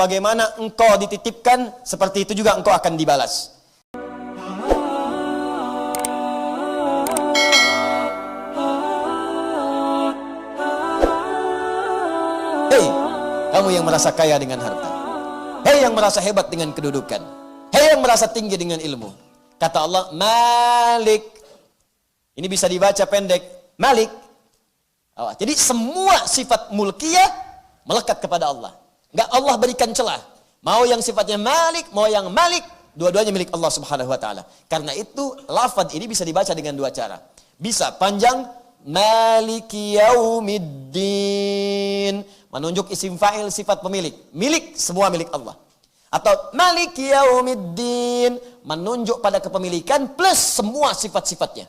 Bagaimana engkau dititipkan, seperti itu juga engkau akan dibalas. Hei, kamu yang merasa kaya dengan harta. Hei yang merasa hebat dengan kedudukan. Hei yang merasa tinggi dengan ilmu. Kata Allah, Malik. Ini bisa dibaca pendek, Malik. Jadi semua sifat mulkiyah melekat kepada Allah. Enggak Allah berikan celah. Mau yang sifatnya Malik, mau yang Malik, dua-duanya milik Allah Subhanahu wa taala. Karena itu lafaz ini bisa dibaca dengan dua cara. Bisa panjang, Maliki Yaumiddin, menunjuk isim fa'il sifat pemilik. Milik, semua milik Allah. Atau Maliki Yaumiddin, menunjuk pada kepemilikan plus semua sifat-sifatnya.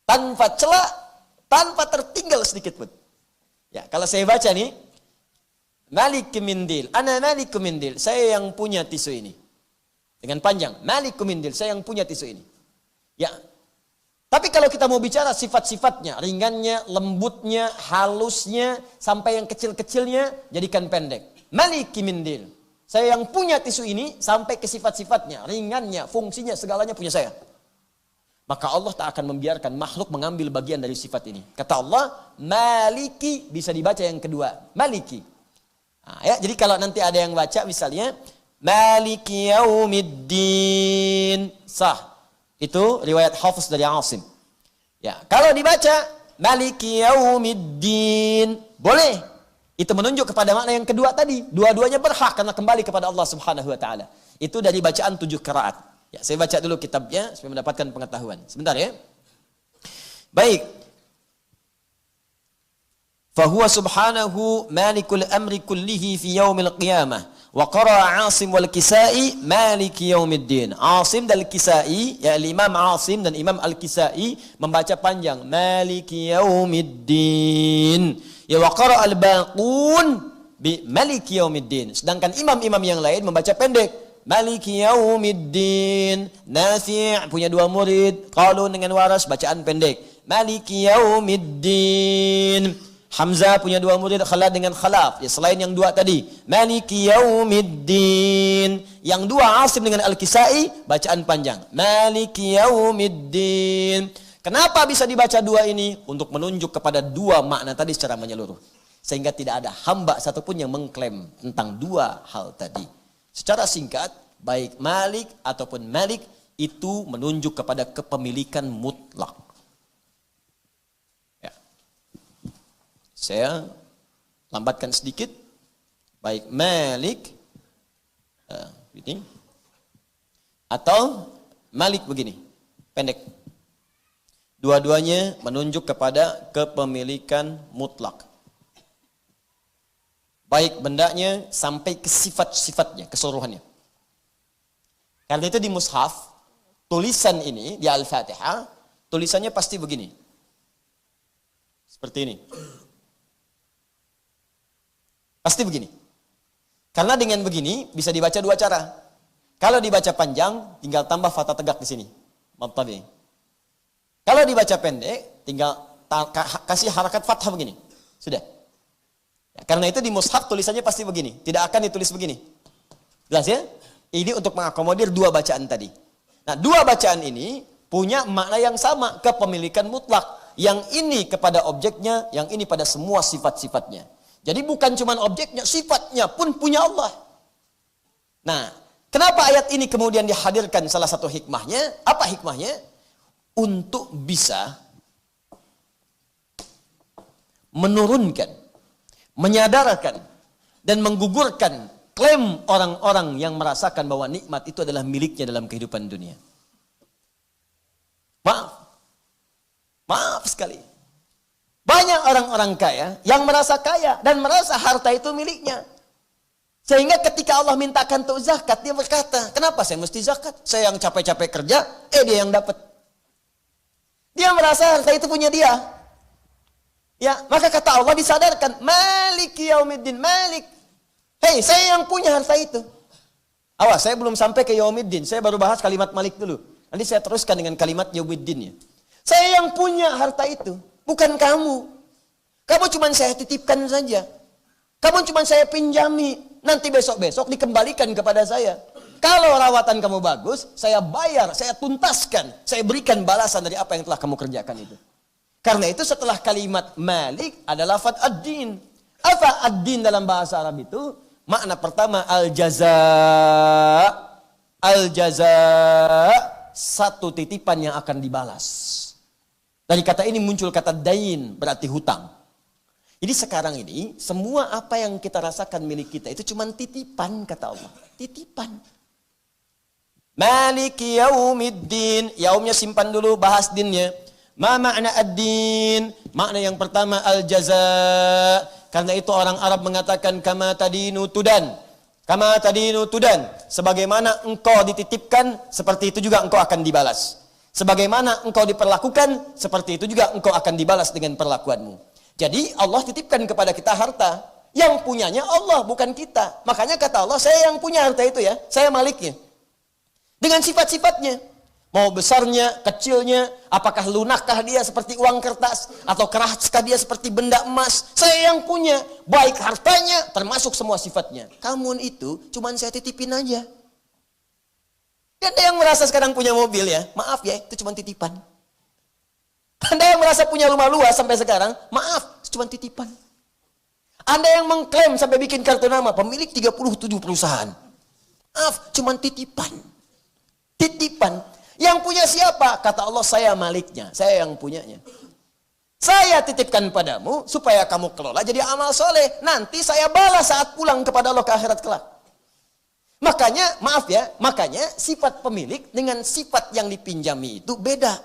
Tanpa celah, tanpa tertinggal sedikit pun. Ya, kalau saya baca nih, Malik Mindil, ana Malik Mindil, saya yang punya tisu ini. Dengan panjang, Malik Mindil, saya yang punya tisu ini. Ya. Tapi kalau kita mau bicara sifat-sifatnya, ringannya, lembutnya, halusnya, sampai yang kecil-kecilnya, jadikan pendek. Malik Mindil, saya yang punya tisu ini, sampai ke sifat-sifatnya, ringannya, fungsinya, segalanya punya saya. Maka Allah tak akan membiarkan makhluk mengambil bagian dari sifat ini. Kata Allah, Maliki, bisa dibaca yang kedua, Maliki. Nah, ya, jadi kalau nanti ada yang baca misalnya, Maliki Yaumiddin, sah. Itu riwayat Hafiz dari Asim. Ya, kalau dibaca, Maliki Yaumiddin, boleh. Itu menunjuk kepada makna yang kedua tadi. Dua-duanya berhak karena kembali kepada Allah Subhanahu wa taala. Itu dari bacaan 7 qiraat. Ya, saya baca dulu kitabnya supaya mendapatkan pengetahuan. Sebentar ya. Baik. Fahuwa subhanahu malikul amri kullihi fi yaumil qiyamah. Wa qara'a Asim wal Kisai maliki yaumiddin. Asim dan Kisai, ya Imam Asim dan Imam Al-Kisai membaca panjang maliki yaumiddin. Ya wa qara'a al-baqun bi maliki yaumiddin. Sedangkan imam-imam yang lain membaca pendek. Maliki Yaumiddin. Nafi' punya 2 murid, Qalun dengan Waras bacaan pendek. Maliki Yaumiddin. Hamzah punya 2 murid, Khalad dengan Khalaf. Ya, selain yang 2 tadi. Maliki Yaumiddin. Yang 2 Asim dengan Al-Kisai bacaan panjang. Maliki Yaumiddin. Kenapa bisa dibaca 2 ini? Untuk menunjuk kepada 2 makna tadi secara menyeluruh. Sehingga tidak ada hamba satupun yang mengklaim tentang 2 hal tadi. Secara singkat, baik Malik ataupun Malik itu menunjuk kepada kepemilikan mutlak. Ya. Saya lambatkan sedikit. Baik Malik ini atau Malik begini, pendek. Dua-duanya menunjuk kepada kepemilikan mutlak. Baik bendanya sampai ke sifat-sifatnya, keseluruhannya. Karena itu di mushaf, tulisan ini, di Al-Fatihah, tulisannya pasti begini. Seperti ini. Pasti begini. Karena dengan begini, bisa dibaca 2 cara. Kalau dibaca panjang, tinggal tambah fathah tegak di sini. Mattabi. Kalau dibaca pendek, tinggal kasih harakat fathah begini. Sudah. Ya, karena itu di mushaf tulisannya pasti begini, tidak akan ditulis begini. Jelas ya? Ini untuk mengakomodir 2 bacaan tadi. Nah, 2 bacaan ini punya makna yang sama, kepemilikan mutlak. Yang ini kepada objeknya, yang ini pada semua sifat-sifatnya. Jadi bukan cuma objeknya, sifatnya pun punya Allah. Nah, kenapa ayat ini kemudian dihadirkan salah satu hikmahnya? Apa hikmahnya? Untuk bisa menurunkan, menyadarkan dan menggugurkan klaim orang-orang yang merasakan bahwa nikmat itu adalah miliknya dalam kehidupan dunia. Maaf sekali. Banyak orang-orang kaya yang merasa kaya dan merasa harta itu miliknya. Sehingga ketika Allah mintakan untuk zakat, dia berkata, kenapa saya mesti zakat? Saya yang capek-capek kerja, dia yang dapat. Dia merasa harta itu punya dia. Ya, maka kata Allah disadarkan, Maliki Yaumiddin, Malik. Hei, saya yang punya harta itu. Awas, saya belum sampai ke Yaumiddin. Saya baru bahas kalimat Malik dulu. Nanti saya teruskan dengan kalimat Yaumiddinnya. Saya yang punya harta itu, bukan kamu. Kamu cuma saya titipkan saja. Kamu cuma saya pinjami, nanti besok-besok dikembalikan kepada saya. Kalau rawatan kamu bagus, saya bayar, saya tuntaskan, saya berikan balasan dari apa yang telah kamu kerjakan itu. Karena itu setelah kalimat malik ada lafaz ad-din. Apa ad-din dalam bahasa Arab itu? Makna pertama al-jaza. Al-jaza, satu titipan yang akan dibalas. Dari kata ini muncul kata dain, berarti hutang. Jadi sekarang ini, semua apa yang kita rasakan milik kita itu cuma titipan, kata Allah. Titipan. Maliki yaumiddin. Yaumnya simpan dulu, bahas dinnya. Ma makna ad-din? Makna yang pertama al-jaza. Karena itu orang Arab mengatakan kama tadinu tudan. Kama tadinu tudan. Sebagaimana engkau dititipkan, seperti itu juga engkau akan dibalas. Sebagaimana engkau diperlakukan, seperti itu juga engkau akan dibalas dengan perlakuanmu. Jadi Allah titipkan kepada kita harta. Yang punyanya Allah, bukan kita. Makanya kata Allah, saya yang punya harta itu ya. Saya maliknya. Dengan sifat-sifatnya. Mau besarnya, kecilnya, apakah lunakkah dia seperti uang kertas, atau keraskah dia seperti benda emas. Saya yang punya, baik hartanya, termasuk semua sifatnya. Kamu itu, cuman saya titipin aja. Ada yang merasa sekarang punya mobil ya, maaf ya, itu cuma titipan. Anda yang merasa punya rumah luas sampai sekarang, maaf, itu cuma titipan. Anda yang mengklaim sampai bikin kartu nama, pemilik 37 perusahaan. Maaf, cuma titipan. Titipan. Yang punya siapa? Kata Allah, saya maliknya. Saya yang punyanya. Saya titipkan padamu supaya kamu kelola jadi amal soleh. Nanti saya balas saat pulang kepada Allah ke akhirat kelak. Makanya, maaf ya, makanya sifat pemilik dengan sifat yang dipinjami itu beda.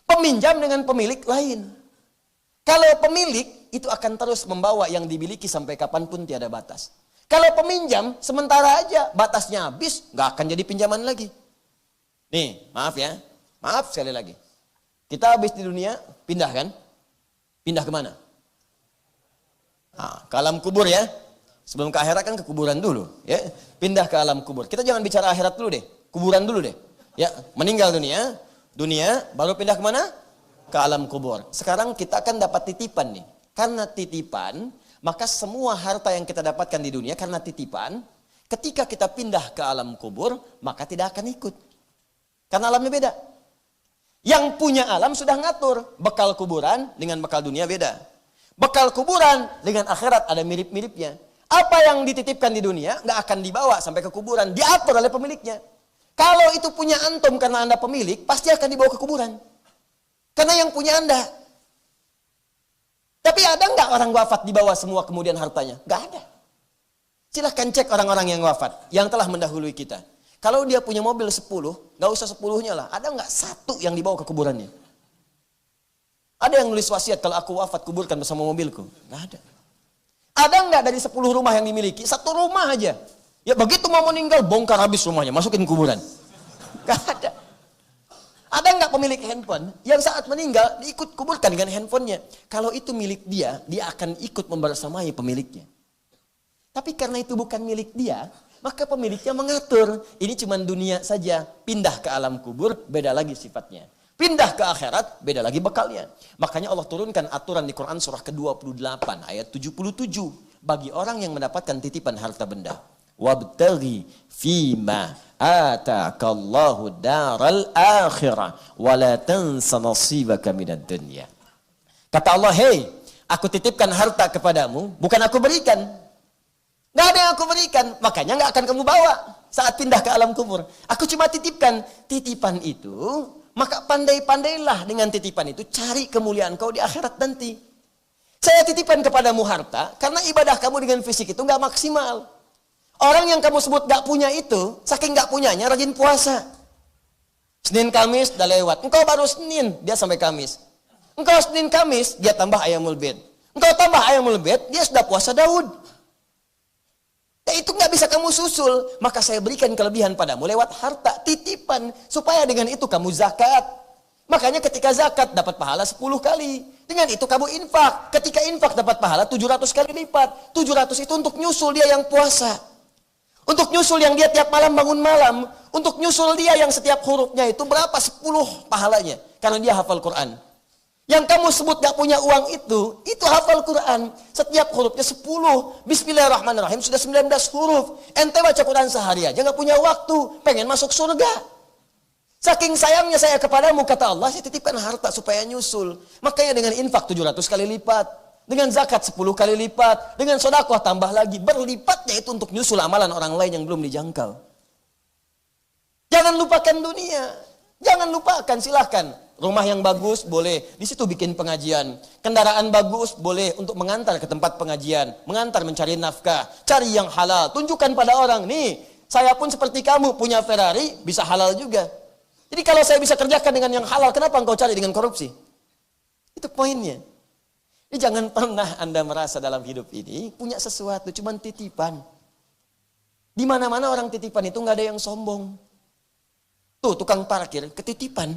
Peminjam dengan pemilik lain. Kalau pemilik itu akan terus membawa yang dimiliki sampai kapanpun tiada batas. Kalau peminjam sementara aja batasnya habis, nggak akan jadi pinjaman lagi. Nih, maaf ya. Maaf sekali lagi. Kita habis di dunia, pindah kan? Pindah kemana? Nah, ke alam kubur ya. Sebelum ke akhirat kan ke kuburan dulu. Ya. Pindah ke alam kubur. Kita jangan bicara akhirat dulu deh. Kuburan dulu deh. Ya, meninggal dunia. Dunia, baru pindah kemana? Ke alam kubur. Sekarang kita akan dapat titipan nih. Karena titipan, maka semua harta yang kita dapatkan di dunia karena titipan, ketika kita pindah ke alam kubur, maka tidak akan ikut. Karena alamnya beda. Yang punya alam sudah ngatur. Bekal kuburan dengan bekal dunia beda. Bekal kuburan dengan akhirat ada mirip-miripnya. Apa yang dititipkan di dunia nggak akan dibawa sampai ke kuburan. Diatur oleh pemiliknya. Kalau itu punya antum karena anda pemilik, pasti akan dibawa ke kuburan. Karena yang punya anda. Tapi ada nggak orang wafat dibawa semua kemudian hartanya? Nggak ada. Silahkan cek orang-orang yang wafat. Yang telah mendahului kita. Kalau dia punya mobil 10, nggak usah 10-nya lah. Ada nggak satu yang dibawa ke kuburannya? Ada yang nulis wasiat, kalau aku wafat kuburkan bersama mobilku? Nggak ada. Ada nggak dari 10 rumah yang dimiliki? Satu rumah aja. Ya begitu mau meninggal, bongkar habis rumahnya, masukin kuburan. Nggak ada. Ada nggak pemilik handphone yang saat meninggal diikut kuburkan dengan handphonenya? Kalau itu milik dia, dia akan ikut membersamai pemiliknya. Tapi karena itu bukan milik dia, maka pemiliknya mengatur. Ini cuma dunia saja. Pindah ke alam kubur, beda lagi sifatnya. Pindah ke akhirat, beda lagi bekalnya. Makanya Allah turunkan aturan di Quran surah ke-28 ayat 77. Bagi orang yang mendapatkan titipan harta benda. Wabtaghi fima ataakallahu daral akhirah. Wala tansa nasibaka minad dunya. Kata Allah, hei, aku titipkan harta kepadamu, bukan aku berikan. Nggak ada yang aku berikan, makanya nggak akan kamu bawa saat pindah ke alam kubur. Aku cuma titipkan. Titipan itu, maka pandai-pandailah dengan titipan itu, cari kemuliaan kau di akhirat nanti. Saya titipkan kepadamu harta, karena ibadah kamu dengan fisik itu nggak maksimal. Orang yang kamu sebut nggak punya itu, saking nggak punyanya, rajin puasa. Senin Kamis udah lewat, engkau baru Senin, dia sampai Kamis. Engkau Senin Kamis, dia tambah ayamul bid. Engkau tambah ayamul bid, dia sudah puasa Daud. Itu nggak bisa kamu susul, maka saya berikan kelebihan padamu lewat harta titipan, supaya dengan itu kamu zakat. Makanya ketika zakat dapat pahala 10 kali. Dengan itu kamu infak. Ketika infak dapat pahala 700 kali lipat. 700 itu untuk nyusul dia yang puasa. Untuk nyusul yang dia tiap malam bangun malam. Untuk nyusul dia yang setiap hurufnya itu berapa? 10 pahalanya. Karena dia hafal Quran. Yang kamu sebut gak punya uang itu hafal Quran. Setiap hurufnya 10. Bismillahirrahmanirrahim sudah 19 huruf. Ente baca Quran sehari aja gak punya waktu. Pengen masuk surga. Saking sayangnya saya kepadamu, kata Allah, saya titipkan harta supaya nyusul. Makanya dengan infak 700 kali lipat. Dengan zakat 10 kali lipat. Dengan sedekah tambah lagi. Berlipatnya itu untuk nyusul amalan orang lain yang belum dijangkau. Jangan lupakan dunia. Jangan lupakan, silahkan. Rumah yang bagus boleh, di situ bikin pengajian. Kendaraan bagus boleh untuk mengantar ke tempat pengajian, mengantar mencari nafkah, cari yang halal. Tunjukkan pada orang, nih, saya pun seperti kamu punya Ferrari, bisa halal juga. Jadi kalau saya bisa kerjakan dengan yang halal, kenapa engkau cari dengan korupsi? Itu poinnya. Jadi jangan pernah Anda merasa dalam hidup ini punya sesuatu, cuman titipan. Di mana-mana orang titipan itu nggak ada yang sombong. Tuh tukang parkir ketitipan.